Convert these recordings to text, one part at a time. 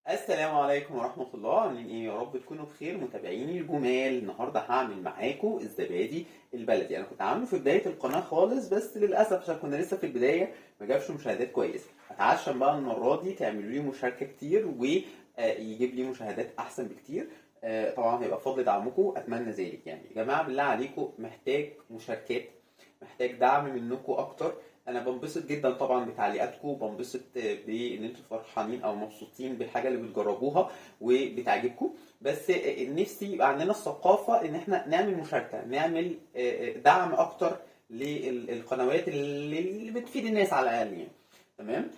السلام عليكم ورحمة الله، عاملين ايه؟ يا رب تكونوا بخير متابعيني الجمال. النهارده هعمل معاكم الزبادي البلدي. انا كنت عامله في بداية القناة خالص، بس للأسف عشان كنا لسه في البداية ما جابش مشاهدات كويسة. هتعشم بقى المرة دي تعملوا لي مشاركة كتير ويجيب لي مشاهدات أحسن بكتير. طبعا هيبقى بفضل دعمكم، أتمنى ذلك. يعني يا جماعة بالله عليكم محتاج مشاركات، محتاج دعم منكم أكتر. انا بنبسط جدا طبعا بتعليقاتكم، بنبسط بان انتوا فرحانين او مبسوطين بالحاجه اللي بتجربوها وبتعجبكم. بس نفسي يبقى عندنا الثقافه ان احنا نعمل مشاركه، نعمل دعم اكتر للقنوات اللي بتفيد الناس على الاقل يعني. تمام.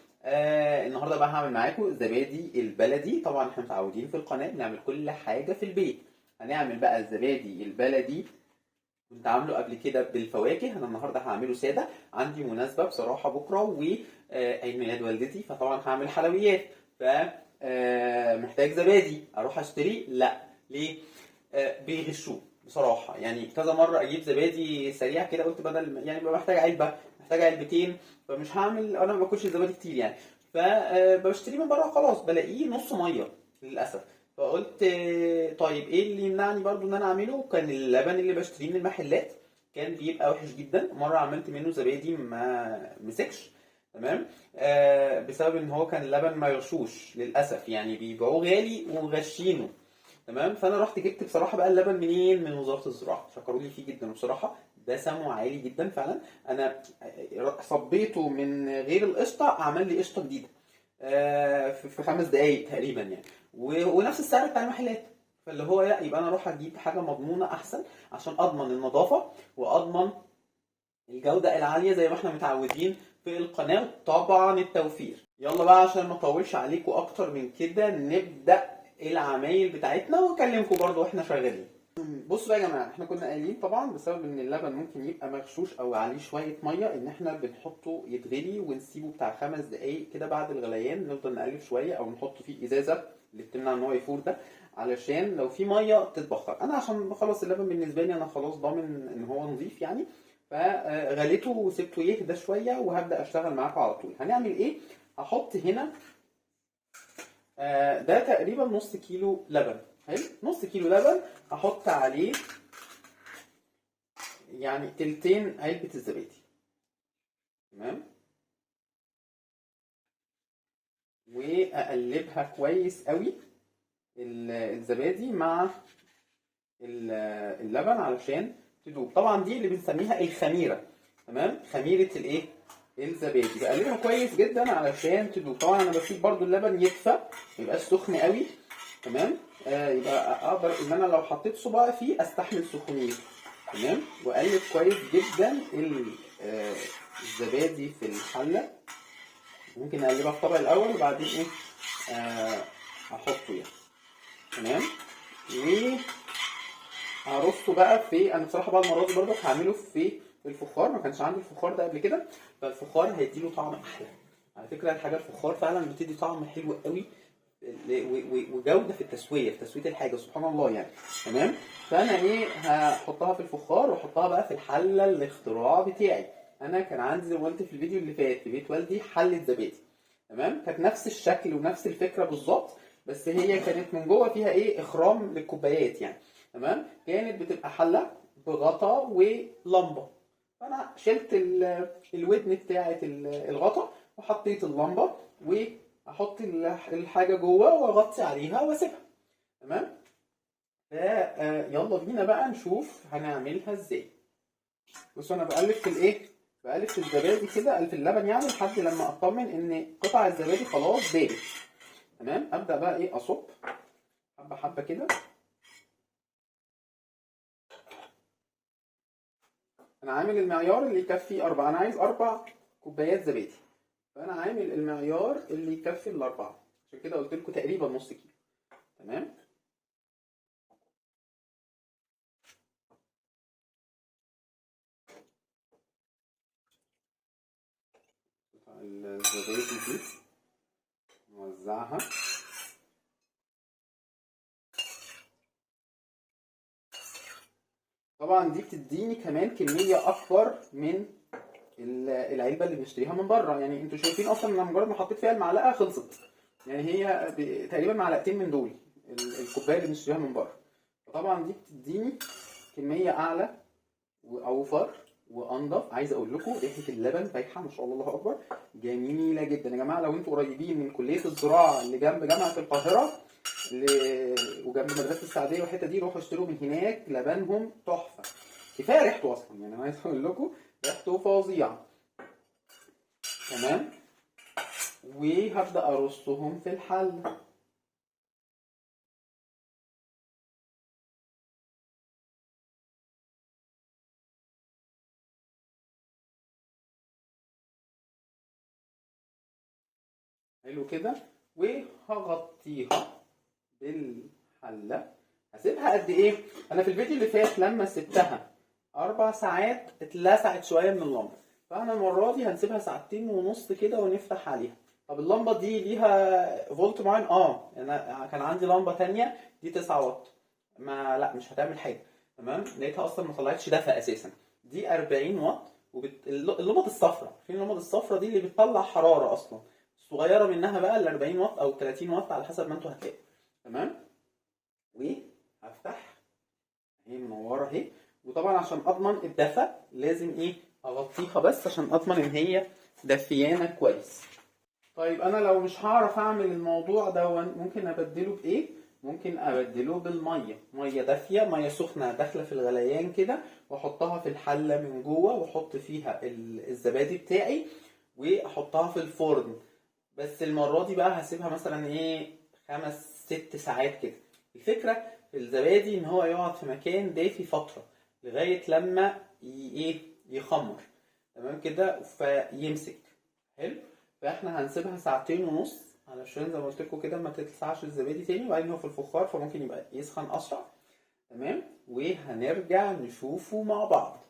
النهارده بقى هعمل معاكم الزبادي البلدي. طبعا احنا متعودين في القناه بنعمل كل حاجه في البيت. هنعمل بقى الزبادي البلدي. كنت عامله قبل كده بالفواكه، انا النهارده هعمله ساده. عندي مناسبه بصراحه بكره وعيد ميلاد والدتي، فطبعا هعمل حلويات. ف محتاج زبادي اروح اشتري؟ لا. ليه؟ بيغشوه بصراحه. يعني كذا مره اجيب زبادي سريع كده، قلت بدل يعني ببقى محتاج علبه، محتاج علبتين، فمش هعمل، انا ما باكلش الزبادي كتير يعني. فبشتريه من بره خلاص بلاقيه نص ميه للاسف. فقلت طيب ايه اللي يمنعني برضو ان انا اعمله؟ كان اللبن اللي بشتريه من المحلات كان بيبقى وحش جدا. مره عملت منه زبادي ما مسكش. تمام. بسبب ان هو كان اللبن ما يغشوش للاسف، يعني بيبيعوه غالي وغشينه. تمام. فانا رحت جبت بصراحه بقى اللبن منين؟ من وزاره الزراعه، شكروا لي فيه جدا. وبصراحه دسمه عالي جدا فعلا. انا صبيته من غير القشطه، عمل لي قشطه جديده في 5 دقايق تقريبا يعني. ونفس السعر بتاع المحلات. فاللي هو لا، يبقى انا اروح اجيب حاجه مضمونه احسن، عشان اضمن النظافه واضمن الجوده العاليه زي ما احنا متعودين في القناه. طبعا التوفير. يلا بقى عشان ما اطولش عليكم اكتر من كده، نبدا العمايل بتاعتنا واكلمكم برضو واحنا شغالين. بصوا بقى يا جماعه، احنا كنا قايلين طبعا بسبب ان اللبن ممكن يبقى مغشوش او عليه شويه ميه، ان احنا بنحطه يتغلي ونسيبه بتاع 5 دقايق كده. بعد الغليان نفضل نقلب شويه او نحط فيه ازازه اللي بتمنع ان هو يفور ده، علشان لو في ميه تتبخر. انا عشان خلاص اللبن بالنسبه لي انا خلاص ضامن ان هو نظيف يعني، فغليته وسبته يهدى شويه وهبدا اشتغل معاكم على طول. هنعمل ايه؟ هحط هنا ده تقريبا نص كيلو لبن. حلو، نص كيلو لبن. احط عليه يعني تلتين علبة الزبادي. تمام. واقلبها كويس قوي الزبادي مع اللبن علشان تدوب. طبعا دي اللي بنسميها الخميرة. تمام، خميرة الايه؟ الزبادي. بقلبها كويس جدا علشان تدوب. طبعا انا بسيب برضو اللبن يدفى، ما يبقاش سخن قوي. تمام. يبقى اقدر ان انا لو حطيت صباعي فيه استحمل سخونيته. تمام. واقلب كويس جدا الزبادي في الحله. ممكن اقلبها في طبق الاول وبعدين ايه؟ احطه يعني. تمام. وهرصه بقى في، انا بصراحه بقى المره دي برضه هعمله في الفخار. ما كانش عندي الفخار ده قبل كده، فالفخار هيديله طعم احلى. على فكره الحاجه الفخار فعلا بتدي طعم حلو قوي وجوده في التسويه، في تسويه الحاجه، سبحان الله يعني. تمام. فانا ايه؟ هحطها في الفخار واحطها بقى في الحله الاختراع بتاعي. انا كان عندي زي ما قلت في الفيديو اللي فات في بيت والدي حله زبادي. تمام. كانت نفس الشكل ونفس الفكره بالظبط، بس هي كانت من جوه فيها ايه؟ اخرام للكوبايات يعني. تمام. كانت بتبقى حله بغطا ولمبه. فانا شلت الودن بتاعه الغطا وحطيت اللمبه، واحط الحاجه جوه واغطي عليها واسيبها. تمام. يلا بينا بقى نشوف هنعملها ازاي. بصوا انا بقلب في الايه؟ بقلب في الزبادي كده، في اللبن يعني، لحد لما اطمن ان قطع الزبادي خلاص دابت. تمام. ابدا بقى ايه؟ اصب حبه حبه كده. انا عامل المعيار اللي يكفي 4، انا عايز 4 كوبايات زبادي، فانا عامل المعيار اللي يكفي الاربعه، عشان كده قلت لكم تقريبا نص كيلو. تمام. الزبادي دي نوزعها. طبعا دي بتديني كمان كميه اكبر من العلبه اللي بنشتريها من بره. يعني انتوا شايفين اصلا ان مجرد ما حطيت فيها المعلقه خلصت. يعني هي تقريبا معلقتين من دول الكوبايه اللي بنشتريها من بره. فطبعا دي بتديني كميه اعلى واوفر وانضف. عايز اقول لكم ريحه اللبن فايحه ما شاء الله، الله اكبر، جميله جدا يا جماعه. لو انتوا قريبين من كليه الزراعه اللي جنب جامعه القاهره وجنب مدرسه السعديه والحته دي، روحوا اشتروا من هناك، لبنهم تحفه. كفايه ريحته اصلا، يعني انا عايز اقول لكم ريحته فظيعه. تمام. وهبدا ارصهم في الحل. حلو كده. وهغطيها بالحله. هسيبها قد ايه؟ انا في الفيديو اللي فات لما سبتها 4 ساعات اتلسعت شويه من اللمبه، فاحنا المره دي هنسيبها 2.5 ساعات كده ونفتح عليها. طب اللمبه دي ليها فولت معين؟ انا كان عندي لمبه تانية دي 9 واط، ما لا مش هتعمل حاجه. تمام. لقيتها اصلا ما طلعتش دفع اساسا. دي 40 واط اللمبه الصفراء، في اللمبه الصفراء دي اللي بتطلع حراره اصلا. الصغيره منها بقى ال 40 واط او 30 واط على حسب ما انتوا هتلاقوا. تمام. وهفتح اهي منوره اهي. وطبعا عشان اضمن الدفء لازم ايه اغطيها بس عشان اضمن ان هي دفيانه كويس. طيب انا لو مش هعرف اعمل الموضوع ده ممكن ابدله بايه؟ ممكن ابدله بالميه، ميه دافيه، ميه سخنه داخله في الغليان كده، واحطها في الحله من جوه واحط فيها الزبادي بتاعي واحطها في الفرن. بس المره دي بقى هسيبها مثلا ايه 5 6 ساعات كده. الفكره في الزبادي ان هو يقعد في مكان دافي فتره لغايه لما ايه يخمر. تمام كده فيمسك. حلو. فاحنا هنسيبها 2.5 ساعات علشان زي ما قلت لكم كده ما تلسعش الزبادي تاني، وبعدين هو في الفخار فممكن يبقى يسخن اسرع. تمام. وهنرجع نشوفه مع بعض.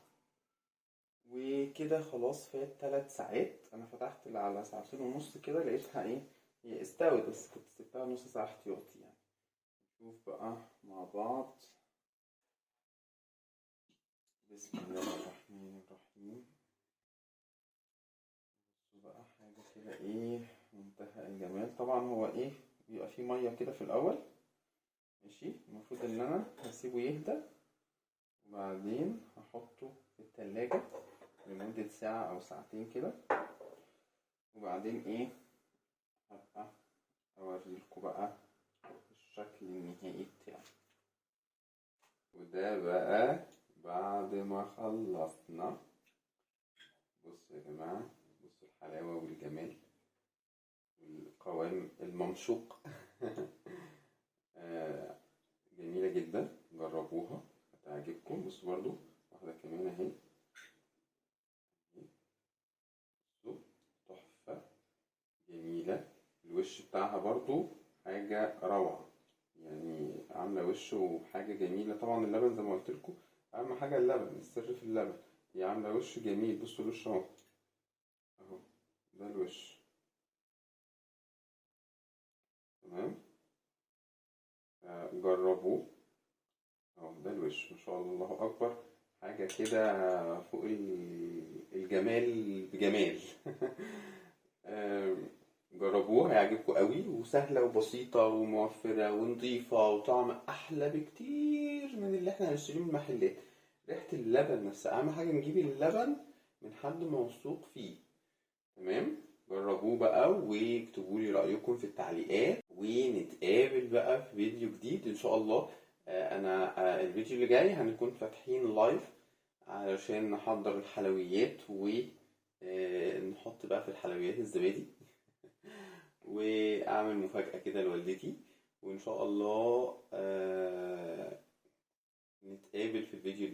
وكده خلاص فات 3 ساعات. انا فتحت اللي على 2.5 ساعات كده لقيتها ايه هي استوت، بس كنت سبتها نص ساعة احتياطي يعني. نشوف بقى مع بعض. بسم الله الرحمن الرحيم. بصوا بقى حاجة كده ايه منتهى الجمال. طبعا هو ايه بيبقى فيه مية كده في الأول. ماشي. المفروض ان انا هسيبه يهدى وبعدين هحطه في التلاجة لمدة ساعة أو ساعتين كده، وبعدين ايه هبقى اوريلكوا بقى الشكل النهائي بتاعه. وده بقى بعد ما خلصنا. بصوا يا جماعة، بصوا الحلاوة والجمال والقوام الممشوق. جميلة جدا، جربوها هتعجبكم. بصوا برضو واحدة كمان اهي. بصوا تحفة جميلة. الوش بتاعها برضو حاجة روعة، يعني عاملة وش وحاجة جميلة. طبعا اللبن زي ما قلت لكم أهم حاجة اللبن، السر في اللبن. هي عاملة وش جميل. بصوا الوش اهو، اهو ده الوش. تمام. جربوه اهو ده الوش. ما شاء الله الله أكبر، حاجة كده فوق الجمال بجمال. جربوها هيعجبكم قوي، وسهلة وبسيطة وموفرة ونظيفة وطعم أحلى بكتير من اللي احنا هنشتريه من المحلات. ريحة اللبن نفسها أهم حاجة، نجيب اللبن من حد موثوق فيه. تمام. جربوه بقى واكتبوا لي رأيكم في التعليقات، ونتقابل بقى في فيديو جديد إن شاء الله. أنا الفيديو اللي جاي هنكون فاتحين لايف علشان نحضر الحلويات ونحط بقى في الحلويات الزبادي. واعمل مفاجأة كده لوالدتي. وان شاء الله نتقابل في الفيديو اللي